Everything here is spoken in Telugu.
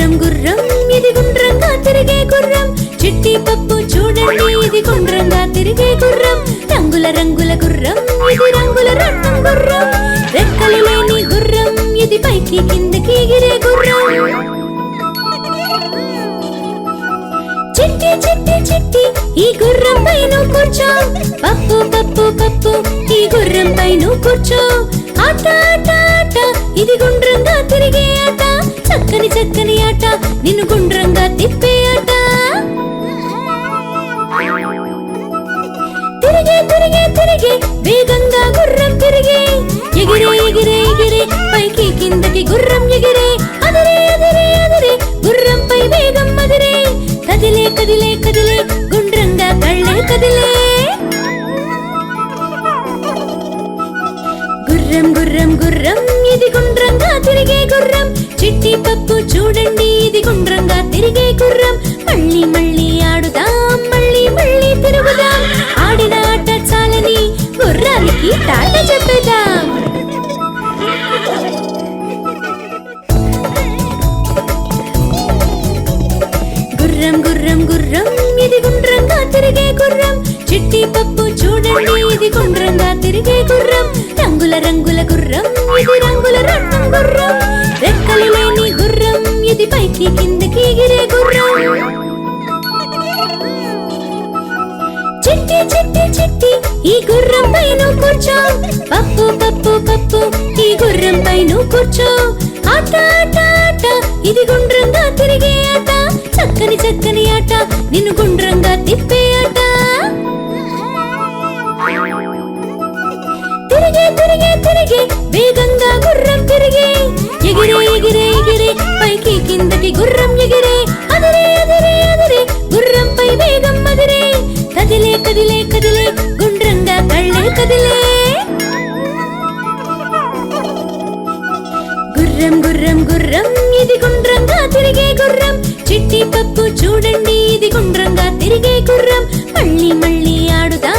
గుర్రం గుర్రం ఇది గుండ్రంగా తిరిగే గుర్రం, చిట్టి పప్పు చూడండి ఇది గుండ్రంగా తిరిగే గుర్రం, రంగుల రంగుల గుర్రం ఇది రంగుల రత్నం గుర్రం, రెక్కలు లేని గుర్రం ఇది పైకి కిందకి ఎగిరే గుర్రం. చిట్టి చిట్టి చిట్టి ఈ గుర్రం పైన కూర్చో, పప్పు పప్పు పప్పు ఈ గుర్రం పైన కూర్చో, ఆట ఆట ఆట ఇది గుండ్రంగా తిరిగే ఆట, చక్కని చక్కని ఆట నిన్ను గుండ్రంగా తిప్పే ఆట. తిరిగే తిరిగే తిరిగే వేగంగా గుర్రం తిరిగే, ఎగిరే ఎగిరే ఎగిరే పైకి కిందకి గుర్రం ఎగిరే, అదిరే అదిరే అదిరే గుర్రంపై వేగం అదిరే, కదిలే కదిలే కదిలే గుండ్రంగా కళ్ళే కదిలే. గుర్రం గుర్రం గుర్రం ఇది గుండ్రంగా తిరిగే గుర్రం, చిట్టి పప్పు చూడండి ఇది గుండ్రంగా తిరిగే గుర్రం, మళ్ళీ మళ్ళీ ఆడుదాం మళ్ళీ మళ్ళీ తిరుగుదాం, ఆడిన ఆట చాలని గుర్రానికి టాట చెప్పేద్దాం. గుర్రం గుర్రం గుర్రం ఇది గుండ్రంగా తిరిగే గుర్రం, చిట్టి పప్పు చూడండి ఇది గుండ్రంగా తిరిగే గుర్రం, రంగుల రంగుల గుర్రం ఇది రంగుల రత్నం గుర్రం, రెక్కలు లేని గుర్రం ఇది పైకి కిందకి ఎగిరే గుర్రం. చిట్టి చిట్టి చిట్టి ఈ గుర్రం పైన కూర్చో, పప్పు పప్పు పప్పు ఈ గుర్రం పైన కూర్చో, ఆట ఆట ఆట ఇది గుండ్రంగా తిరిగే ఆట, చక్కని చక్కని ఆట నిన్ను గుండ్రంగా తిప్పే ఆట. తిరిగే తిరిగే తిరిగే వేగంగా గుర్రం తిరిగే, ఎగిరే ఎగిరే ఎగిరే పైకి కిందకి గుర్రం ఎగిరే, అదిరే అదిరే అదిరే గుర్రంపై వేగం అదిరే, కదిలే కదిలే కదిలే గుండ్రంగా కళ్ళే కదిలే. గుర్రం గుర్రం గుర్రం ఇది గుండ్రంగా తిరిగే గుర్రం, చిట్టి పప్పు చూడండి ఇది గుండ్రంగా తిరిగే గుర్రం, మళ్ళీ మళ్ళీ ఆడుదా